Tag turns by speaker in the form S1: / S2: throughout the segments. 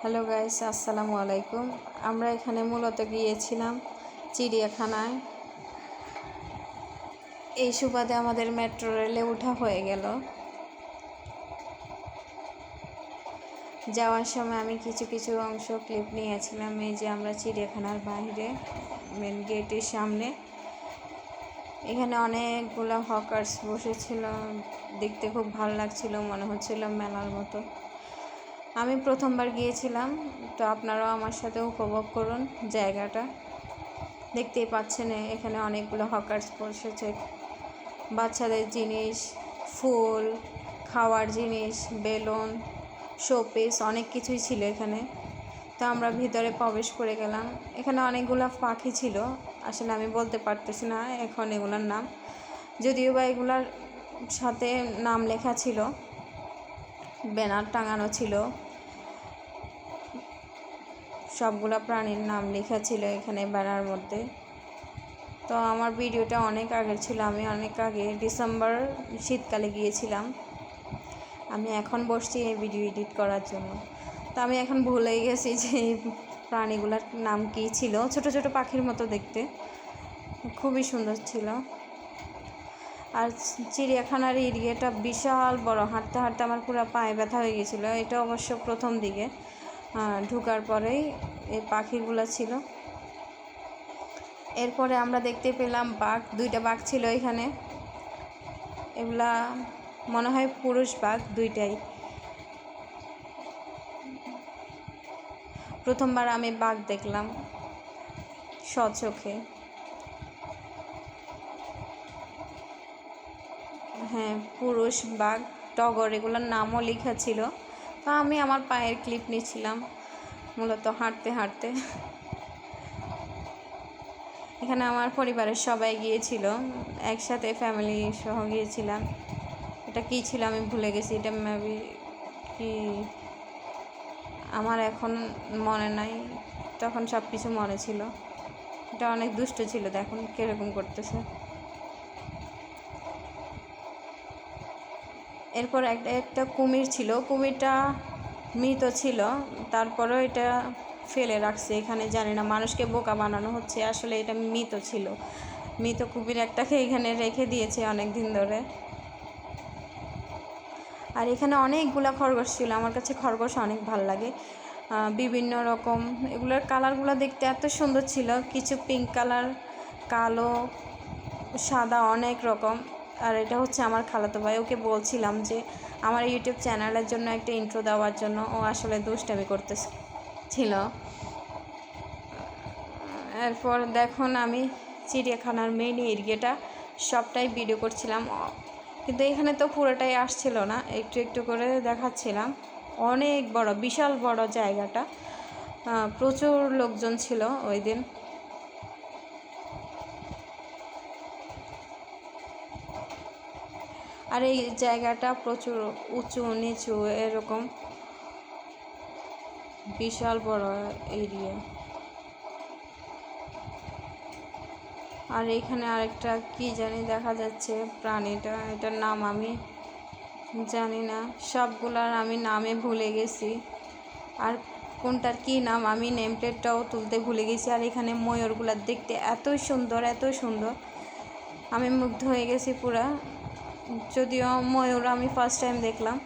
S1: Hello guys, আসসালামু আলাইকুম। আমরা এখানে মূলত গিয়েছিলাম চিড়িয়াখানায়। এই সুবাদে আমাদের মেট্রো রেলে ওঠা হয়ে গেল। যাওয়ার সময় আমি কিছু কিছু অংশ ক্লিপ নিয়েছিলাম। এই যে আমরা চিড়িয়াখানার বাইরে মেন গেটের সামনে, এখানে অনেকগুলো হকার্স বসেছিল। দেখতে খুব ভালো লাগছিল, মনে হচ্ছিল মেলার মতো। আমি প্রথমবার গিয়েছিলাম, তো আপনারাও আমার সাথে উপভোগ করুন জায়গাটা। দেখতেই পাচ্ছেন এখানে অনেকগুলো হকার্স বসেছে। বাচ্চাদের জিনিস, ফুল, খাওয়ার জিনিস, বেলুন, শোপিস অনেক কিছুই ছিল এখানে। তো আমরা ভিতরে প্রবেশ করে গেলাম। এখানে অনেকগুলো পাখি ছিল, আসলে আমি বলতে পারতেছি না এখন এগুলোর নাম, যদিও বা এগুলার সাথে নাম লেখা ছিল, ব্যানার টাঙানো ছিল, সবগুলা প্রাণীর নাম লেখা ছিল এখানে ব্যানার মধ্যে। তো আমার ভিডিওটা অনেক আগের ছিল, আমি অনেক আগে ডিসেম্বর শীতকালে গিয়েছিলাম। আমি এখন বসছি এই ভিডিও এডিট করার জন্য। তো আমি এখন ভুলেই গেছি যে এই প্রাণীগুলোর নাম কী ছিল। ছোট ছোট পাখির মতো দেখতে, খুবই সুন্দর ছিল। আর চিড়িয়াখানার এরিয়াটা বিশাল বড়, হাঁটতে হাঁটতে আমার পুরো পায়ে ব্যথা হয়ে গেছিলো। এটা অবশ্য প্রথম দিকে, ঢোকার পরেই এই পাখিগুলো ছিল। এরপরে আমরা দেখতে পেলাম বাঘ, দুইটা বাঘ ছিল এখানে। এগুলা মনে হয় পুরুষ বাঘ দুইটাই। প্রথমবার আমি বাঘ দেখলাম স্বচোখে। হ্যাঁ, পুরুষ বাঘ, টগর, এগুলোর নামও লেখা ছিল। তো আমি আমার পায়ের ক্লিপ নিয়েছিলাম মূলত হাঁটতে হাঁটতে। এখানে আমার পরিবারের সবাই গিয়েছিল, একসাথে ফ্যামিলি সহ গিয়েছিলাম। এটা কী ছিল আমি ভুলে গেছি, এটা মেবি কি আমার এখন মনে নাই, তখন সব কিছু মনে ছিল। এটা অনেক দুষ্ট ছিল, দেখুন কীরকম করতেছে। এরপর একটা কুমির ছিল, কুমিরটা মৃত ছিল, তারপরেও এটা ফেলে রাখছে এখানে। জানি না, মানুষকে বোকা বানানো হচ্ছে, আসলে এটা মৃত ছিল। মৃত কুমির একটাকে এখানে রেখে দিয়েছে অনেক দিন ধরে। আর এখানে অনেকগুলো খরগোশ ছিল, আমার কাছে খরগোশ অনেক ভালো লাগে, বিভিন্ন রকম। এগুলোর কালারগুলো দেখতে এত সুন্দর ছিল, কিছু পিঙ্ক কালার, কালো, সাদা, অনেক রকম। আর এটা হচ্ছে আমার খালাতো ভাই, ওকে বলছিলাম যে আমার ইউটিউব চ্যানেলের জন্য একটা ইন্ট্রো দেওয়ার জন্য, ও আসলে দুষ্টামি করতেছিল। এরপর দেখুন আমি চিড়িয়াখানার মেইন এরিয়াটা সবটাই ভিডিও করছিলাম, কিন্তু এখানে তো পুরোটাই আসছিল না, একটু একটু করে দেখাচ্ছিলাম। অনেক বড়, বিশাল বড় জায়গাটা, প্রচুর লোকজন ছিল ওই দিন। আর এই জায়গাটা প্রচুর উঁচু নিচু, এরকম বিশাল বড় এরিয়া। আর এখানে আরেকটা কি জানি দেখা যাচ্ছে প্রাণীটা, এটার নাম আমি জানি না, সবগুলার আমি নামে ভুলে গেছি, আর কোনটার কি নাম আমি নেম প্লেটটাও তুলতে ভুলে গেছি। আর এখানে ময়ূরগুলা দেখতে এত সুন্দর, এত সুন্দর, আমি মুগ্ধ হয়ে গেছি পুরা। যদিও ময়ূর আমি ফার্স্ট টাইম দেখলাম,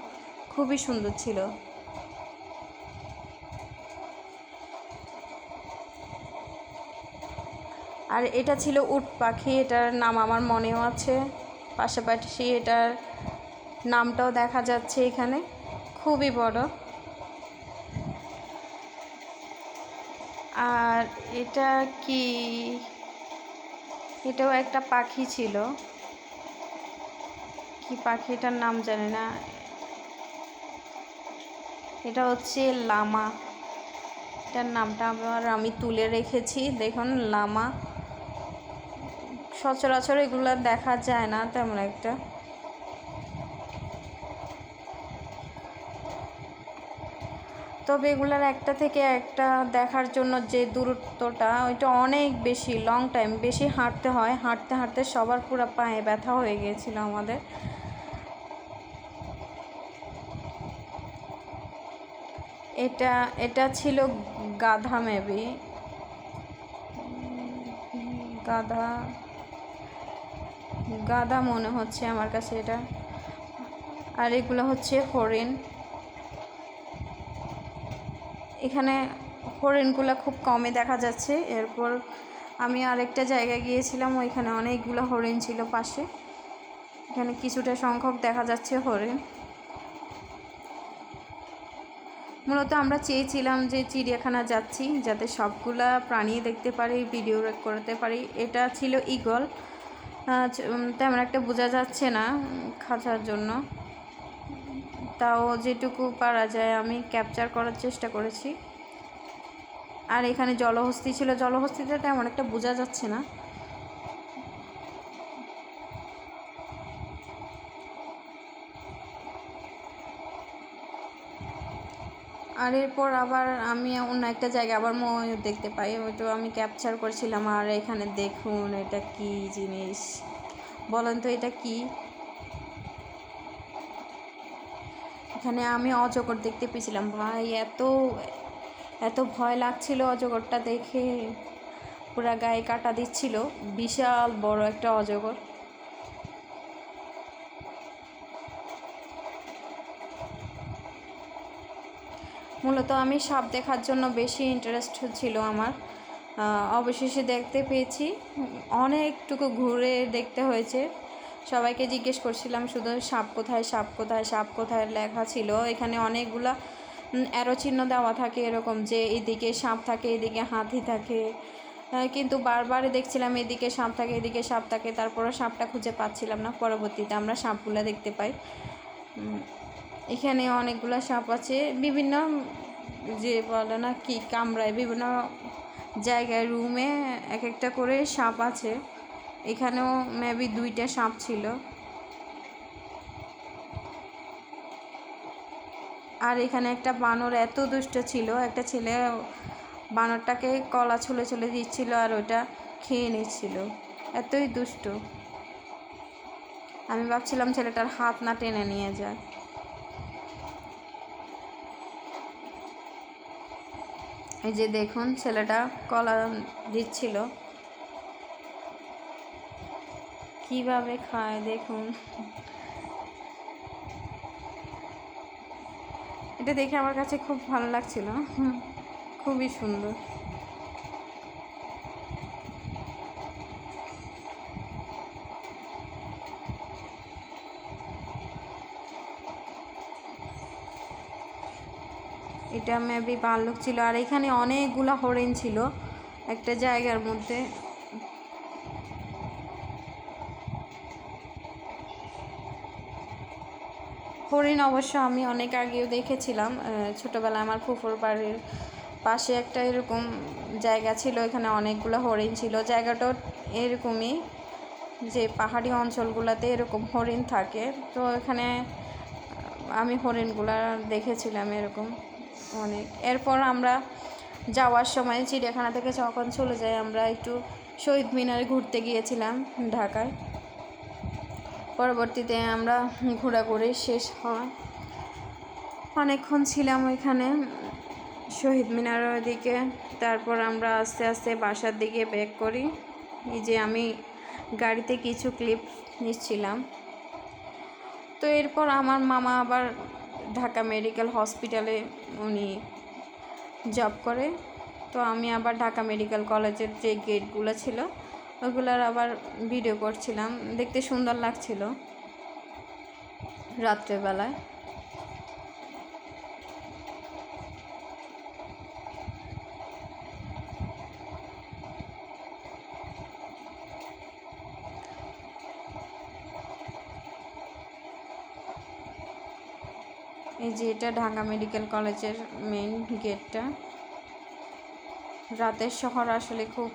S1: খুবই সুন্দর ছিল। আর এটা ছিল উট পাখি, এটার নাম আমার মনেও আছে, পাশাপাশি এটার নামটাও দেখা যাচ্ছে এখানে, খুবই বড়। আর এটা কি, এটাও একটা পাখি ছিল, কি পাখিটার নাম জানি না। এটা হচ্ছে লামা, এটার নামটা আবার আমি তুলে রেখেছি, দেখুন লামা। সচরাচর এগুলো দেখা যায় না তেমন একটা। তবে এগুলার একটা থেকে একটা দেখার জন্য যে দূরত্বটা, ওইটা অনেক বেশি, লং টাইম, বেশি হাঁটতে হয়। হাঁটতে হাঁটতে সবার পুরো পায়ে ব্যথা হয়ে গিয়েছিল আমাদের। এটা এটা ছিল গাধা, মেবি গাধা গাধা মনে হচ্ছে আমার কাছে এটা। আর এগুলো হচ্ছে হরিণ। এখানে হরিণগুলো খুব কমই দেখা যাচ্ছে। এরপর আমি আরেকটা জায়গায় গিয়েছিলাম, ওইখানে অনেকগুলো হরিণ ছিল পাশে। এখানে কিছুটা সংখ্যক দেখা যাচ্ছে হরিণ। মূলত আমরা চেয়েছিলাম যে চিড়িয়াখানা যাচ্ছি যাতে সবগুলা প্রাণী দেখতে পারি, ভিডিও করতে পারি। এটা ছিল ঈগল, তেমন একটা বোঝা যাচ্ছে না খাঁচার জন্য, তাও যেটুকু পারা যায় আমি ক্যাপচার করার চেষ্টা করেছি। আর এখানে জলহস্তী ছিল, জলহস্তিতে তেমন একটা বোঝা যাচ্ছে না। আর এরপর আবার আমি অন্য একটা জায়গায় আবার ময়ূর দেখতে পাই, ওইটা আমি ক্যাপচার করছিলাম। আর এখানে দেখুন এটা কি জিনিস বলেন তো, এটা কি? এখানে আমি অজগর দেখতে পেয়েছিলাম ভাই, এত এত ভয় লাগছিল অজগরটা দেখে, পুরা গায়ে কাটা দিচ্ছিল। বিশাল বড় একটা অজগর। মূলত আমি সাপ দেখার জন্য বেশি ইন্টারেস্ট ছিল আমার। অবশেষে দেখতে পেয়েছি। অনেকটুকু ঘুরে দেখতে হয়েছে। সবাইকে জিজ্ঞেস করছিলাম শুধু সাপ কোথায়, সাপ কোথায়, সাপ কোথায় লেখা ছিল। এখানে অনেকগুলা অ্যারো চিহ্ন দেওয়া থাকে এরকম, যে এদিকে সাপ থাকে, এদিকে হাতি থাকে, কিন্তু বারবার দেখছিলাম এদিকে সাপ থাকে, এদিকে সাপ থাকে, তারপরও সাপটা খুঁজে পাচ্ছিলাম না। পরবর্তীতে আমরা সাপগুলো দেখতে পাই। এখানে অনেকগুলো সাপ আছে, বিভিন্ন যে বলে না কি কামরায়, বিভিন্ন জায়গায় রুমে এক একটা করে সাপ আছে। এখানেও মেবি 2টা সাপ ছিল। আর এখানে একটা বানর এত দুষ্ট ছিল, একটা ছেলে বানরটাকে কলা ছুলে ছুলে দিচ্ছিল আর ওটা খেয়ে নিচ্ছিল, এতই দুষ্ট। আমি ভাবছিলাম ছেলেটার হাত না টেনে নিয়ে যায়। এই যে দেখুন ছেলেটা কলা দিচ্ছিল, কিভাবে খায় দেখুন। এটা দেখে আমার কাছে খুব ভালো লাগছিল, খুবই সুন্দর। এটা মেবি ভাল্লুক ছিল। আর এখানে অনেকগুলো হরিণ ছিল একটা জায়গার মধ্যে। হরিণ অবশ্য আমি অনেক আগেও দেখেছিলাম, ছোটোবেলায় আমার ফুফুর বাড়ির পাশে একটা এরকম জায়গা ছিল, এখানে অনেকগুলো হরিণ ছিল। জায়গাটাও এরকমই, যে পাহাড়ি অঞ্চলগুলোতে এরকম হরিণ থাকে। তো এখানে আমি হরিণগুলা দেখেছিলাম এরকম অনেক। এরপর আমরা যাওয়ার সময় চিড়িয়াখানা থেকে যখন চলে যাই, আমরা একটু শহীদ মিনারে ঘুরতে গিয়েছিলাম ঢাকায়। পরবর্তীতে আমরা ঘোরাঘুরি শেষ হয়, অনেকক্ষণ ছিলাম ওইখানে শহীদ মিনারের দিকে। তারপর আমরা আস্তে আস্তে বাসার দিকে ব্যাক করি। এই যে আমি গাড়িতে কিছু ক্লিপ নিচ্ছিলাম। তো এরপর আমার মামা আবার ঢাকা মেডিকেল হসপিটালে উনি জব করে। তো আমি আবার ঢাকা মেডিকেল কলেজের যে গেটগুলো ছিল ওগুলোর আবার ভিডিও করছিলাম, দেখতে সুন্দর লাগছিল রাত্রেবেলায়। এই যে এটা ঢাকা মেডিকেল কলেজের মেইন গেটটা। রাতের শহর আসলে খুব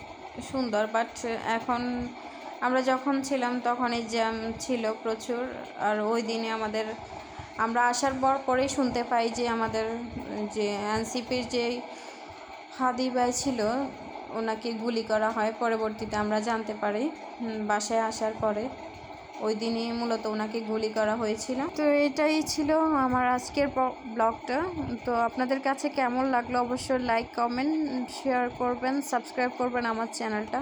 S1: সুন্দর, বাট এখন আমরা যখন ছিলাম তখন এই জ্যাম ছিল প্রচুর। আর ওই দিনে আমরা আসার পরেই শুনতে পাই যে আমাদের যে এনসিপির যে হাদি ভাই ছিল ওনাকে গুলি করা হয়। পরবর্তীতে আমরা জানতে পারি বাসায় আসার পরে। ওই দিনই মূলত ওনাকে গুলি করা হয়েছিল। তো এটাই ছিল আমার আজকের ব্লগটা। তো আপনাদের কাছে কেমন লাগলো অবশ্যই লাইক, কমেন্ট, শেয়ার করবেন, সাবস্ক্রাইব করবেন আমার চ্যানেলটা।